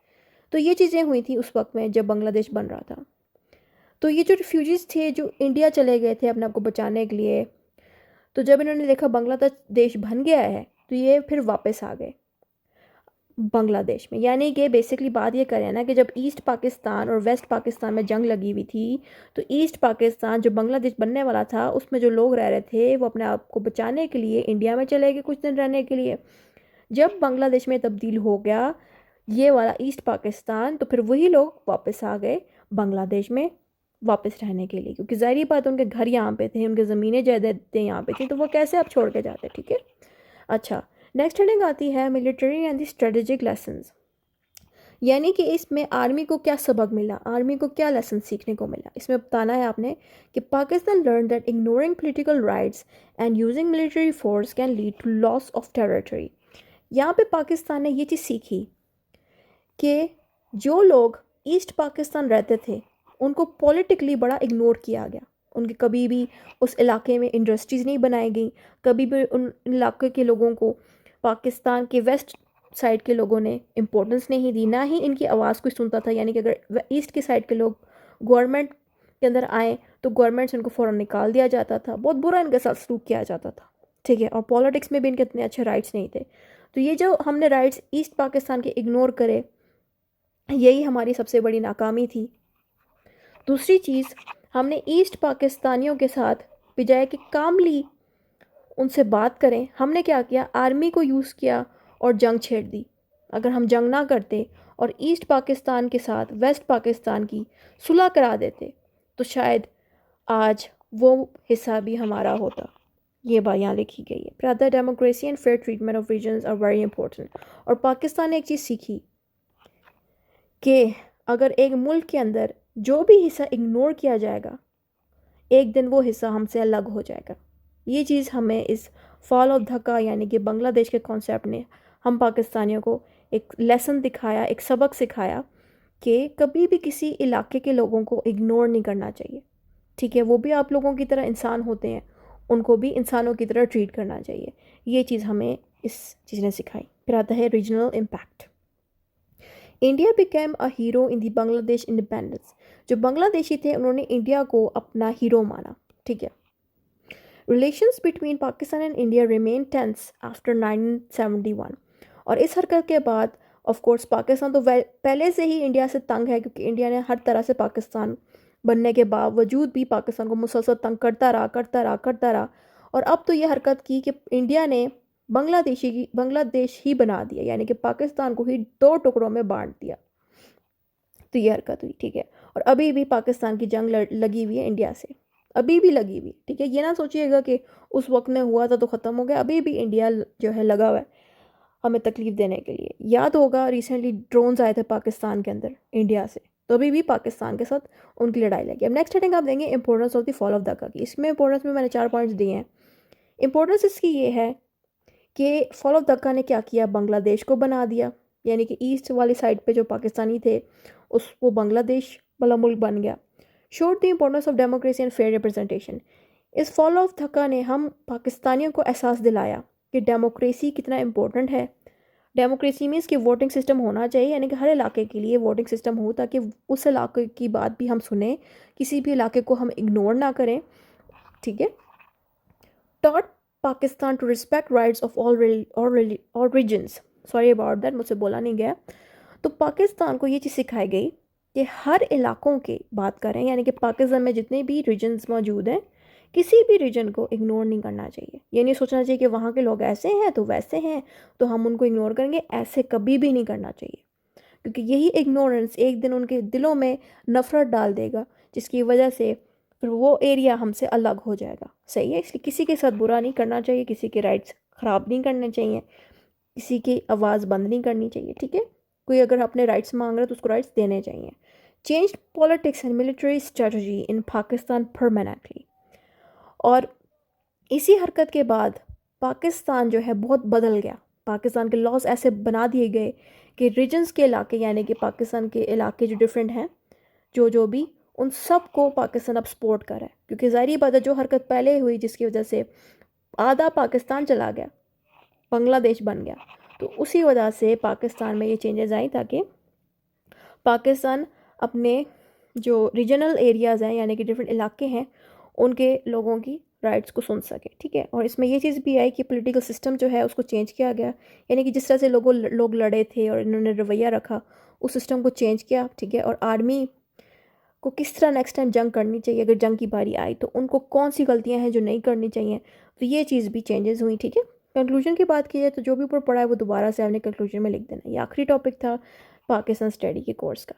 तो ये चीज़ें हुई थी उस वक्त में जब बांग्लादेश बन रहा था। तो ये जो रिफ्यूजीज़ थे जो इंडिया चले गए थे अपने आप को बचाने के लिए, तो जब इन्होंने देखा बांग्लादेश बन गया है तो ये फिर वापस आ गए बांग्लादेश में। यानी कि बेसिकली बात ये करें ना कि जब ईस्ट पाकिस्तान और वेस्ट पाकिस्तान में जंग लगी हुई थी, तो ईस्ट पाकिस्तान जो बांग्लादेश बनने वाला था उसमें जो लोग रह रहे थे वो अपने आप को बचाने के लिए इंडिया में चले गए कुछ दिन रहने के लिए। जब बांग्लादेश में तब्दील हो गया ये वाला ईस्ट पाकिस्तान, तो फिर वही लोग वापस आ गए बांग्लादेश में वापस रहने के लिए, क्योंकि ज़ाहिर बात उनके घर यहाँ पे थे, उनके ज़मीनें जायदादें यहाँ पे थी, तो वो कैसे अब छोड़ के जाते, ठीक है। अच्छा, नेक्स्ट हेडिंग आती है military and the strategic lessons, यानी कि इसमें आर्मी को क्या सबक मिला, आर्मी को क्या लेसन सीखने को मिला। इसमें बताना है आपने कि Pakistan learn that ignoring political rights and using military force can lead to loss of territory. यहाँ पे पाकिस्तान ने ये चीज़ सीखी कि जो लोग ईस्ट पाकिस्तान रहते थे उनको पॉलिटिकली बड़ा इग्नोर किया गया, उनके कभी भी उस इलाके में इंडस्ट्रीज़ नहीं बनाई गई, कभी भी उन इलाके के लोगों को पाकिस्तान के वेस्ट साइड के लोगों ने इम्पोर्टेंस नहीं दी, ना ही इनकी आवाज़ कोई सुनता था। यानी कि अगर ईस्ट के साइड के लोग गवर्नमेंट के अंदर आए तो गवर्नमेंट से उनको फ़ौरन निकाल दिया जाता था, बहुत बुरा इनके साथ सलूक किया जाता था, ठीक है। और पॉलिटिक्स में भी इनके इतने अच्छे राइट्स नहीं थे। तो ये जो हमने राइट्स ईस्ट पाकिस्तान के इग्नोर करे, यही हमारी सबसे बड़ी नाकामी थी। दूसरी चीज़, हमने ईस्ट पाकिस्तानियों के साथ बजाय कि कामली उनसे बात करें, हमने क्या किया, आर्मी को यूज़ किया और जंग छेड़ दी। अगर हम जंग ना करते और ईस्ट पाकिस्तान के साथ वेस्ट पाकिस्तान की सुलह करा देते तो शायद आज वो हिस्सा भी हमारा होता। ये बात यहाँ लिखी गई है, brother democracy and fair treatment of regions are very important. और पाकिस्तान ने एक चीज़ सीखी कि अगर एक मुल्क के अंदर जो भी हिस्सा इग्नोर किया जाएगा एक दिन वो हिस्सा हमसे अलग हो जाएगा। ये चीज़ हमें इस फॉल ऑफ धक्का यानी कि बांग्लादेश के कॉन्सेप्ट ने हम पाकिस्तानियों को एक लेसन दिखाया, एक सबक सिखाया कि कभी भी किसी इलाके के लोगों को इग्नोर नहीं करना चाहिए, ठीक है। वो भी आप लोगों की तरह इंसान होते हैं, उनको भी इंसानों की तरह ट्रीट करना चाहिए। ये चीज़ हमें इस चीज़ ने सिखाई। फिर आता है regional impact. India became a hero in the Bangladesh independence. जो बांग्लादेशी थे उन्होंने इंडिया को अपना हीरो माना, ठीक है। Relations between Pakistan and India remain tense after 1971। और इस हरकत के बाद ऑफ कोर्स पाकिस्तान तो पहले से ही इंडिया से तंग है, क्योंकि इंडिया ने हर तरह से पाकिस्तान बनने के बावजूद भी पाकिस्तान को मुसलसल तंग करता रहा। और अब तो ये हरकत की कि इंडिया ने बांग्लादेश ही बना दिया, यानी कि पाकिस्तान को ही दो टुकड़ों में बांट दिया। तो ये हरकत हुई, ठीक है। और अभी भी पाकिस्तान की जंग लगी हुई है इंडिया से, अभी भी लगी हुई, ठीक है। ये ना सोचिएगा कि उस वक्त में हुआ था तो ख़त्म हो गया, अभी भी इंडिया जो है लगा हुआ है हमें तकलीफ देने के लिए। याद होगा रिसेंटली ड्रोन्स आए थे पाकिस्तान के अंदर इंडिया से, तो अभी भी पाकिस्तान के साथ उनकी लड़ाई लगी। अब नेक्स्ट हेडिंग आप देंगे importance of the fall of Dhaka की। इसमें इंपॉर्टेंस में मैंने 4 पॉइंट्स दिए हैं। इंपॉर्टेंस इसकी ये है कि फॉल ऑफ दक्का ने क्या किया, बांग्लादेश को बना दिया, यानी कि ईस्ट वाली साइड पे जो पाकिस्तानी थे वो बांग्लादेश वाला मुल्क बन गया। Showed the importance of democracy and fair representation. इस फॉल ऑफ दक्का ने हम पाकिस्तानियों को एहसास दिलाया कि डेमोक्रेसी कितना इम्पोर्टेंट है। डेमोक्रेसी मीन्स कि वोटिंग सिस्टम होना चाहिए, यानी कि हर इलाके के लिए वोटिंग सिस्टम हो, ताकि उस इलाके की बात भी हम सुने, किसी भी इलाके को हम इग्नोर ना करें, ठीक है। Taught Pakistan to respect rights of all regions. Sorry about that, मुझसे बोला नहीं गया। तो पाकिस्तान को ये चीज़ सिखाई गई कि हर इलाकों की बात करें, यानी कि पाकिस्तान में जितने भी रीजन्स मौजूद हैं, किसी भी रीजन को इग्नोर नहीं करना चाहिए। ये नहीं सोचना चाहिए कि वहाँ के लोग ऐसे हैं तो वैसे हैं तो हम उनको इग्नोर करेंगे, ऐसे कभी भी नहीं करना चाहिए, क्योंकि यही इग्नोरेंस एक दिन उनके दिलों में नफ़रत डाल देगा, जिसकी वजह से फिर वो एरिया हमसे अलग हो जाएगा। सही है, इसलिए किसी के साथ बुरा नहीं करना चाहिए, किसी के राइट्स ख़राब नहीं करने चाहिए, किसी की आवाज़ बंद नहीं करनी चाहिए, ठीक है। कोई अगर अपने राइट्स मांग रहा है तो उसको राइट्स देने चाहिए। Change politics and military strategy in Pakistan permanently. और इसी हरकत के बाद पाकिस्तान जो है बहुत बदल गया। पाकिस्तान के लॉज ऐसे बना दिए गए कि रीजन्स के इलाके, यानी कि पाकिस्तान के इलाके जो डिफरेंट हैं, जो भी, उन सब को पाकिस्तान अब सपोर्ट कर रहा है। क्योंकि ज़ाहिर बात है, जो हरकत पहले हुई जिसकी वजह से आधा पाकिस्तान चला गया, बांग्लादेश बन गया, तो उसी वजह से पाकिस्तान में ये चेंजेस आई, ताकि पाकिस्तान अपने जो रीजनल एरियाज़ हैं, यानी कि डिफरेंट इलाके हैं, उनके लोगों की राइट्स को सुन सके, ठीक है। और इसमें ये चीज़ भी आई कि पॉलिटिकल सिस्टम जो है उसको चेंज किया गया, यानी कि जिस तरह से लोग लड़े थे और इन्होंने रवैया रखा, उस सिस्टम को चेंज किया, ठीक है। और आर्मी को किस तरह नेक्स्ट टाइम जंग करनी चाहिए, अगर जंग की बारी आई तो उनको कौन सी गलतियां हैं जो नहीं करनी चाहिए, तो ये चीज़ भी चेंजेस हुई, ठीक है। कंक्लूजन की बात की जाए तो जो भी ऊपर पढ़ा है वो दोबारा से आपने कंक्लूजन में लिख देना। ये आखिरी टॉपिक था पाकिस्तान स्टडी के कोर्स का।